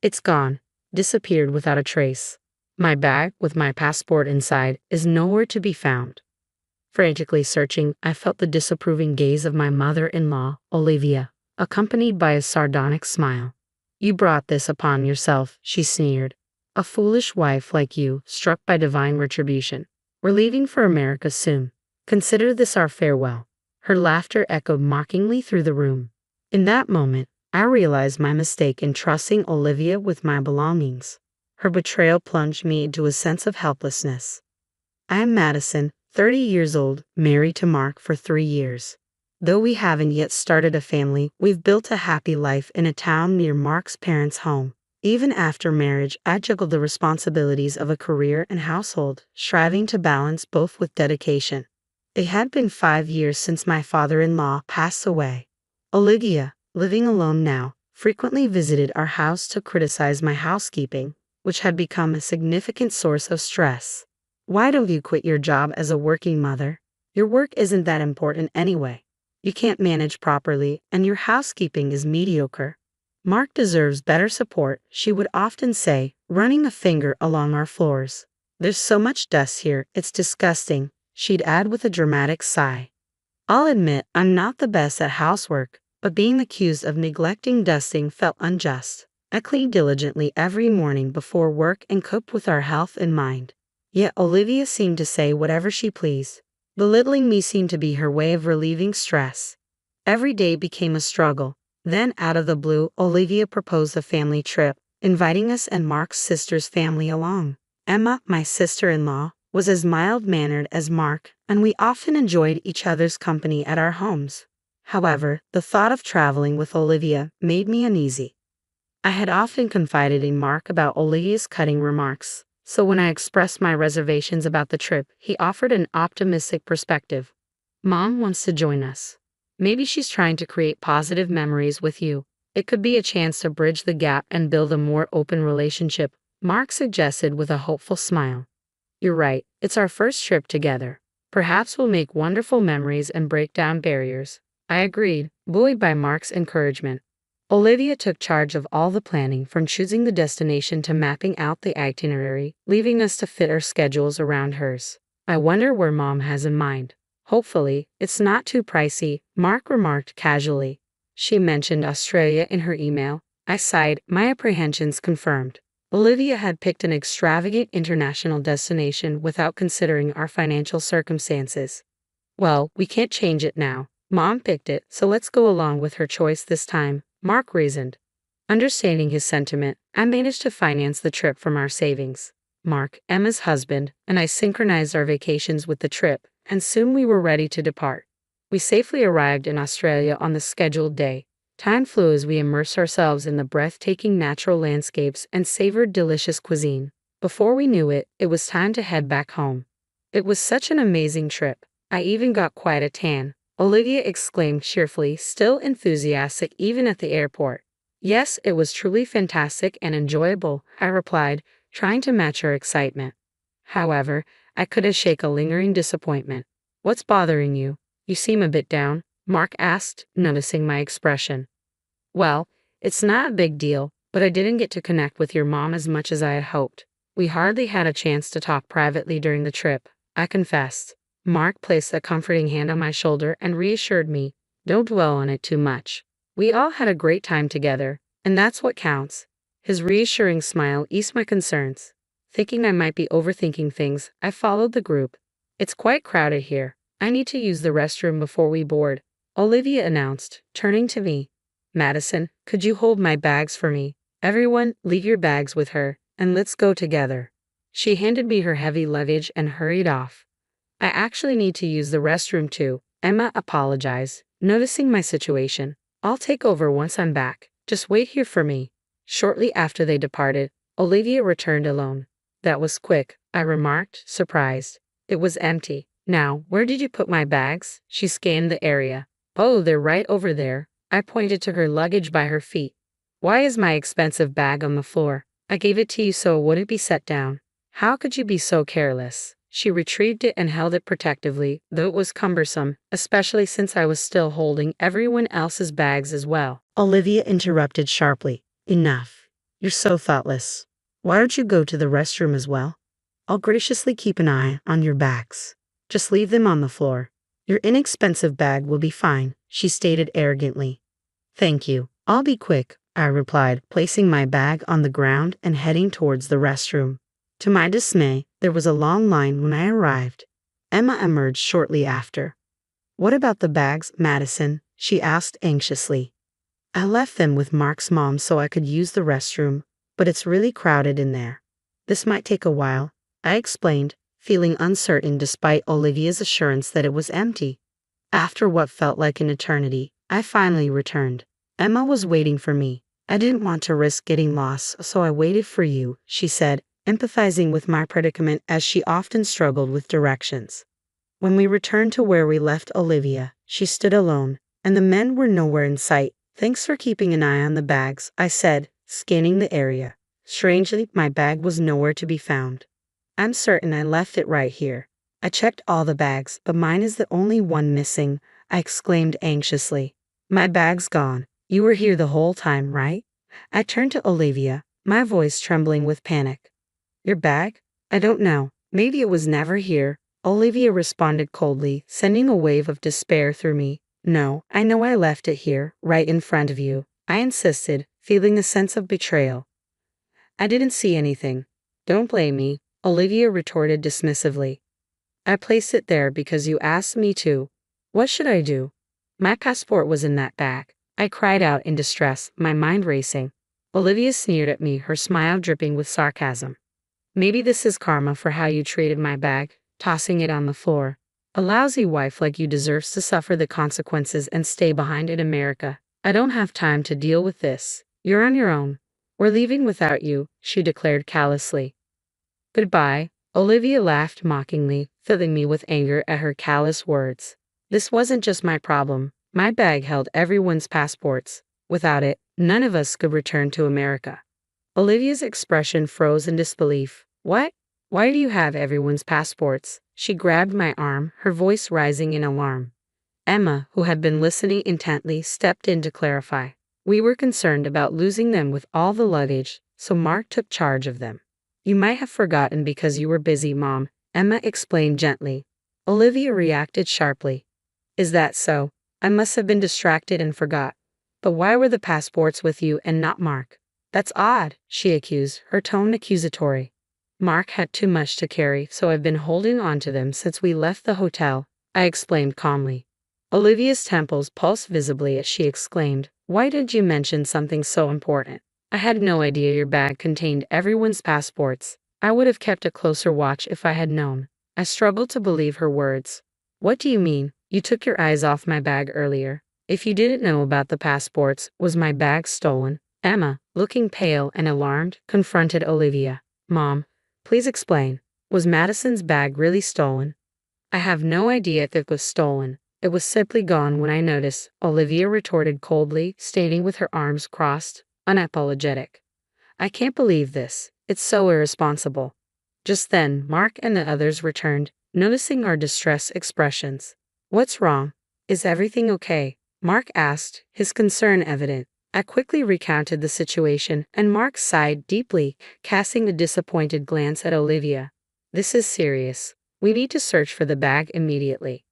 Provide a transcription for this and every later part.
It's gone, disappeared without a trace. My bag, with my passport inside, is nowhere to be found. Frantically searching, I felt the disapproving gaze of my mother-in-law, Olivia, accompanied by a sardonic smile. "You brought this upon yourself," she sneered. "A foolish wife like you, struck by divine retribution. We're leaving for America soon. Consider this our farewell." Her laughter echoed mockingly through the room. In that moment, I realized my mistake in trusting Olivia with my belongings. Her betrayal plunged me into a sense of helplessness. I am Madison, 30 years old, married to Mark for 3 years. Though we haven't yet started a family, we've built a happy life in a town near Mark's parents' home. Even after marriage, I juggled the responsibilities of a career and household, striving to balance both with dedication. It had been 5 years since my father-in-law passed away. Olivia, living alone now, frequently visited our house to criticize my housekeeping, which had become a significant source of stress. "Why don't you quit your job as a working mother? Your work isn't that important anyway. You can't manage properly, and your housekeeping is mediocre. Mark deserves better support," she would often say, running a finger along our floors. "There's so much dust here, it's disgusting," she'd add with a dramatic sigh. I'll admit I'm not the best at housework, but being accused of neglecting dusting felt unjust. I cleaned diligently every morning before work and cooked with our health in mind. Yet Olivia seemed to say whatever she pleased. Belittling me seemed to be her way of relieving stress. Every day became a struggle. Then, out of the blue, Olivia proposed a family trip, inviting us and Mark's sister's family along. Emma, my sister-in-law, was as mild-mannered as Mark, and we often enjoyed each other's company at our homes. However, the thought of traveling with Olivia made me uneasy. I had often confided in Mark about Olivia's cutting remarks, so when I expressed my reservations about the trip, he offered an optimistic perspective. "Mom wants to join us. Maybe she's trying to create positive memories with you. It could be a chance to bridge the gap and build a more open relationship," Mark suggested with a hopeful smile. "You're right, it's our first trip together. Perhaps we'll make wonderful memories and break down barriers." I agreed, buoyed by Mark's encouragement. Olivia took charge of all the planning, from choosing the destination to mapping out the itinerary, leaving us to fit our schedules around hers. "I wonder where Mom has in mind. Hopefully, it's not too pricey," Mark remarked casually. "She mentioned Australia in her email." I sighed, my apprehensions confirmed. Olivia had picked an extravagant international destination without considering our financial circumstances. "Well, we can't change it now. Mom picked it, so let's go along with her choice this time," Mark reasoned. Understanding his sentiment, I managed to finance the trip from our savings. Mark, Emma's husband, and I synchronized our vacations with the trip, and soon we were ready to depart. We safely arrived in Australia on the scheduled day. Time flew as we immersed ourselves in the breathtaking natural landscapes and savored delicious cuisine. Before we knew it, it was time to head back home. "It was such an amazing trip. I even got quite a tan," Olivia exclaimed cheerfully, still enthusiastic even at the airport. "Yes, it was truly fantastic and enjoyable," I replied, trying to match her excitement. However, I couldn't shake a lingering disappointment. "What's bothering you? You seem a bit down," Mark asked, noticing my expression. "Well, it's not a big deal, but I didn't get to connect with your mom as much as I had hoped. We hardly had a chance to talk privately during the trip," I confessed. Mark placed a comforting hand on my shoulder and reassured me, "Don't dwell on it too much. We all had a great time together, and that's what counts." His reassuring smile eased my concerns. Thinking I might be overthinking things, I followed the group. "It's quite crowded here. I need to use the restroom before we board," Olivia announced, turning to me. "Madison, could you hold my bags for me? Everyone, leave your bags with her, and let's go together." She handed me her heavy luggage and hurried off. "I actually need to use the restroom too," Emma apologized, noticing my situation. "I'll take over once I'm back. Just wait here for me." Shortly after they departed, Olivia returned alone. "That was quick," I remarked, surprised. "It was empty. Now, where did you put my bags?" She scanned the area. "Oh, they're right over there." I pointed to her luggage by her feet. "Why is my expensive bag on the floor? I gave it to you so it wouldn't be set down." "How could you be so careless?" She retrieved it and held it protectively, though it was cumbersome, especially since I was still holding everyone else's bags as well. Olivia interrupted sharply. "Enough. You're so thoughtless. Why don't you go to the restroom as well? I'll graciously keep an eye on your bags. Just leave them on the floor. Your inexpensive bag will be fine, she stated arrogantly. Thank you. I'll be quick, I replied, placing my bag on the ground and heading towards the restroom. To my dismay, there was a long line when I arrived. Emma emerged shortly after. What about the bags, Madison? She asked anxiously. I left them with Mark's mom so I could use the restroom, but it's really crowded in there. This might take a while, I explained, feeling uncertain despite Olivia's assurance that it was empty. After what felt like an eternity, I finally returned. Emma was waiting for me. I didn't want to risk getting lost, so I waited for you, she said, empathizing with my predicament as she often struggled with directions. When we returned to where we left Olivia, she stood alone, and the men were nowhere in sight. Thanks for keeping an eye on the bags, I said, scanning the area. Strangely, my bag was nowhere to be found. I'm certain I left it right here. I checked all the bags, but mine is the only one missing, I exclaimed anxiously. My bag's gone. You were here the whole time, right? I turned to Olivia, my voice trembling with panic. Your bag? I don't know. Maybe it was never here, Olivia responded coldly, sending a wave of despair through me. No, I know I left it here, right in front of you, I insisted, feeling a sense of betrayal. I didn't see anything. Don't blame me, Olivia retorted dismissively. I placed it there because you asked me to. What should I do? My passport was in that bag. I cried out in distress, my mind racing. Olivia sneered at me, her smile dripping with sarcasm. Maybe this is karma for how you treated my bag, tossing it on the floor. A lousy wife like you deserves to suffer the consequences and stay behind in America. I don't have time to deal with this. You're on your own. We're leaving without you, she declared callously. Goodbye, Olivia laughed mockingly, filling me with anger at her callous words. This wasn't just my problem. My bag held everyone's passports. Without it, none of us could return to America. Olivia's expression froze in disbelief. What? Why do you have everyone's passports? She grabbed my arm, her voice rising in alarm. Emma, who had been listening intently, stepped in to clarify. We were concerned about losing them with all the luggage, so Mark took charge of them. You might have forgotten because you were busy, Mom, Emma explained gently. Olivia reacted sharply. Is that so? I must have been distracted and forgot. But why were the passports with you and not Mark? That's odd, she accused, her tone accusatory. Mark had too much to carry, so I've been holding on to them since we left the hotel, I explained calmly. Olivia's temples pulsed visibly as she exclaimed, Why did you mention something so important? I had no idea your bag contained everyone's passports. I would have kept a closer watch if I had known. I struggled to believe her words. What do you mean? You took your eyes off my bag earlier. If you didn't know about the passports, was my bag stolen? Emma, looking pale and alarmed, confronted Olivia. Mom, please explain. Was Madison's bag really stolen? I have no idea if it was stolen. It was simply gone when I noticed, Olivia retorted coldly, stating with her arms crossed, unapologetic. I can't believe this. It's so irresponsible. Just then, Mark and the others returned, noticing our distressed expressions. What's wrong? Is everything okay? Mark asked, his concern evident. I quickly recounted the situation, and Mark sighed deeply, casting a disappointed glance at Olivia. This is serious. We need to search for the bag immediately.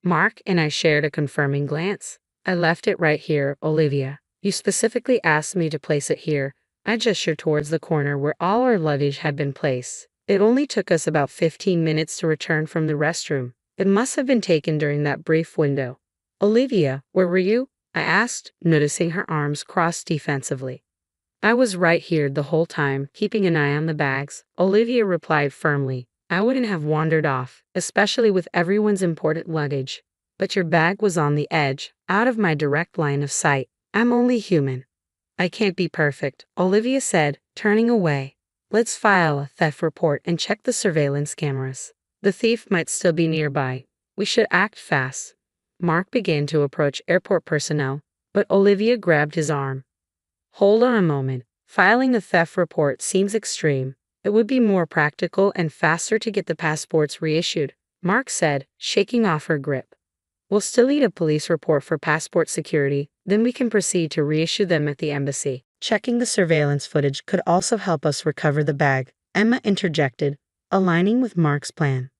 Mark and I shared a confirming glance. I left it right here, Olivia. You specifically asked me to place it here. I gestured towards the corner where all our luggage had been placed. It only took us about 15 minutes to return from the restroom. It must have been taken during that brief window. Olivia, where were you? I asked, noticing her arms crossed defensively. I was right here the whole time, keeping an eye on the bags, Olivia replied firmly. I wouldn't have wandered off, especially with everyone's important luggage. But your bag was on the edge, out of my direct line of sight. I'm only human. I can't be perfect, Olivia said, turning away. Let's file a theft report and check the surveillance cameras. The thief might still be nearby. We should act fast. Mark began to approach airport personnel, but Olivia grabbed his arm. Hold on a moment. Filing a theft report seems extreme. It would be more practical and faster to get the passports reissued, Mark said, shaking off her grip. We'll still need a police report for passport security, then we can proceed to reissue them at the embassy. Checking the surveillance footage could also help us recover the bag, Emma interjected, aligning with Mark's plan.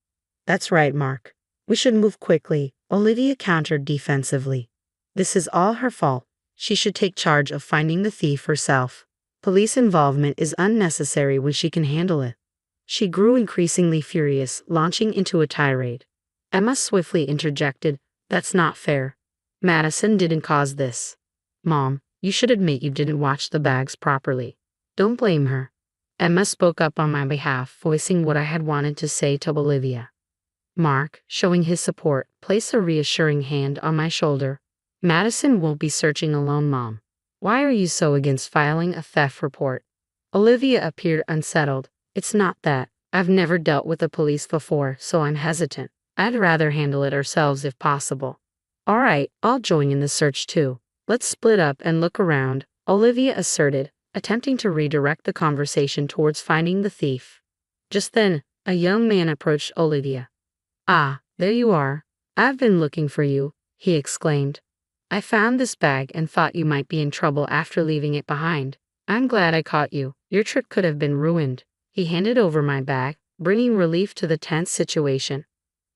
That's right, Mark. We should move quickly, Olivia countered defensively. This is all her fault. She should take charge of finding the thief herself. Police involvement is unnecessary when she can handle it. She grew increasingly furious, launching into a tirade. Emma swiftly interjected, That's not fair. Madison didn't cause this. Mom, you should admit you didn't watch the bags properly. Don't blame her. Emma spoke up on my behalf, voicing what I had wanted to say to Olivia. Mark, showing his support, placed a reassuring hand on my shoulder. Madison won't be searching alone, Mom. Why are you so against filing a theft report? Olivia appeared unsettled. It's not that. I've never dealt with the police before, so I'm hesitant. I'd rather handle it ourselves if possible. All right, I'll join in the search too. Let's split up and look around, Olivia asserted, attempting to redirect the conversation towards finding the thief. Just then, a young man approached Olivia. Ah, there you are. I've been looking for you, he exclaimed. I found this bag and thought you might be in trouble after leaving it behind. I'm glad I caught you. Your trip could have been ruined. He handed over my bag, bringing relief to the tense situation.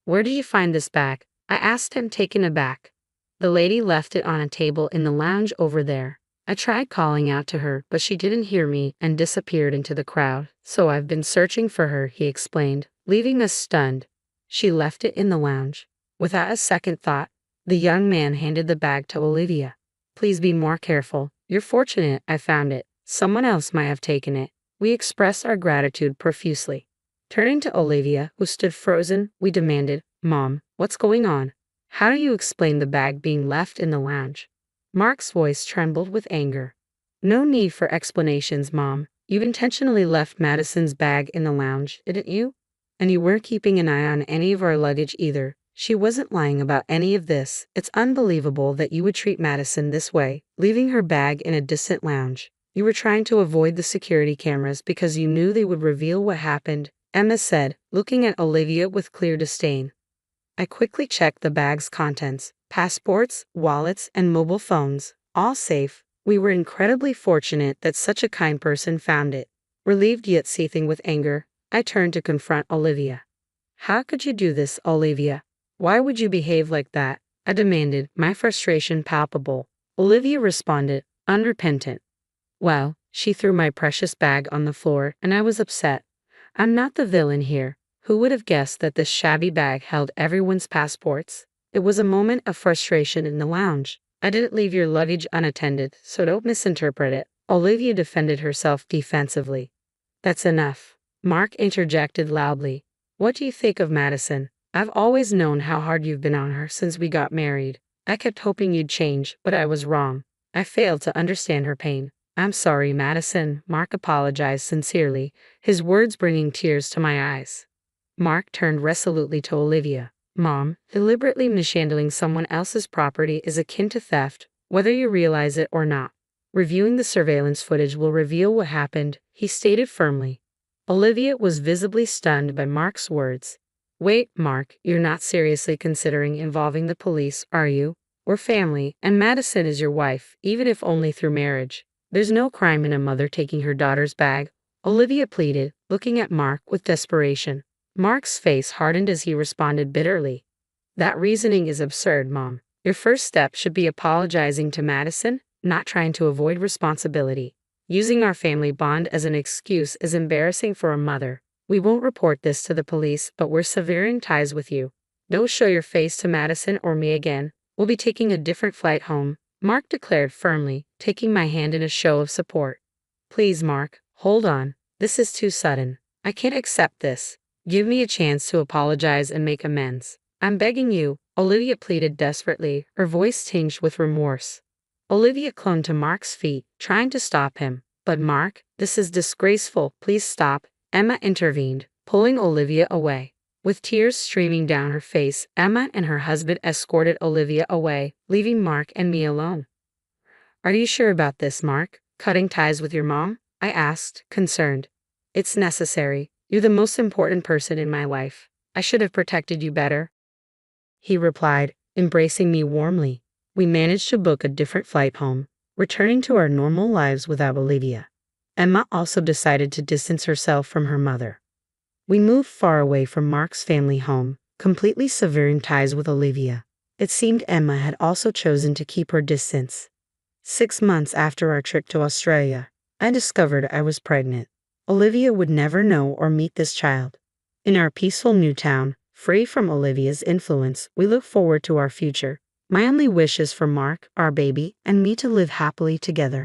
Where did you find this bag? I asked him, taken aback. The lady left it on a table in the lounge over there. I tried calling out to her, but she didn't hear me and disappeared into the crowd. So I've been searching for her, he explained, leaving us stunned. She left it in the lounge. Without a second thought, the young man handed the bag to Olivia. Please be more careful. You're fortunate I found it. Someone else might have taken it. We expressed our gratitude profusely. Turning to Olivia, who stood frozen, we demanded, Mom, what's going on? How do you explain the bag being left in the lounge? Mark's voice trembled with anger. No need for explanations, Mom. You intentionally left Madison's bag in the lounge, didn't you? And you weren't keeping an eye on any of our luggage either. She wasn't lying about any of this. It's unbelievable that you would treat Madison this way, leaving her bag in a distant lounge. You were trying to avoid the security cameras because you knew they would reveal what happened, Emma said, looking at Olivia with clear disdain. I quickly checked the bag's contents, passports, wallets, and mobile phones, all safe. We were incredibly fortunate that such a kind person found it. Relieved yet seething with anger, I turned to confront Olivia. How could you do this, Olivia? Why would you behave like that? I demanded, my frustration palpable. Olivia responded, unrepentant. Well, she threw my precious bag on the floor, and I was upset. I'm not the villain here. Who would have guessed that this shabby bag held everyone's passports? It was a moment of frustration in the lounge. I didn't leave your luggage unattended, so don't misinterpret it. Olivia defended herself defensively. That's enough. Mark interjected loudly. What do you think of Madison? I've always known how hard you've been on her since we got married. I kept hoping you'd change, but I was wrong. I failed to understand her pain. I'm sorry, Madison, Mark apologized sincerely, his words bringing tears to my eyes. Mark turned resolutely to Olivia. Mom, deliberately mishandling someone else's property is akin to theft, whether you realize it or not. Reviewing the surveillance footage will reveal what happened, he stated firmly. Olivia was visibly stunned by Mark's words. Wait, Mark, you're not seriously considering involving the police, are you? We're family, and Madison is your wife, even if only through marriage. There's no crime in a mother taking her daughter's bag, Olivia pleaded, looking at Mark with desperation. Mark's face hardened as he responded bitterly. That reasoning is absurd, Mom. Your first step should be apologizing to Madison, not trying to avoid responsibility. Using our family bond as an excuse is embarrassing for a mother. We won't report this to the police, but we're severing ties with you. Don't show your face to Madison or me again. We'll be taking a different flight home, Mark declared firmly, taking my hand in a show of support. Please, Mark, hold on. This is too sudden. I can't accept this. Give me a chance to apologize and make amends. I'm begging you, Olivia pleaded desperately, her voice tinged with remorse. Olivia clung to Mark's feet, trying to stop him. But Mark, this is disgraceful. Please stop. Emma intervened, pulling Olivia away. With tears streaming down her face, Emma and her husband escorted Olivia away, leaving Mark and me alone. Are you sure about this, Mark? Cutting ties with your mom? I asked, concerned. It's necessary. You're the most important person in my life. I should have protected you better. He replied, embracing me warmly. We managed to book a different flight home, returning to our normal lives without Olivia. Emma also decided to distance herself from her mother. We moved far away from Mark's family home, completely severing ties with Olivia. It seemed Emma had also chosen to keep her distance. 6 months after our trip to Australia, I discovered I was pregnant. Olivia would never know or meet this child. In our peaceful new town, free from Olivia's influence, we look forward to our future. My only wish is for Mark, our baby, and me to live happily together.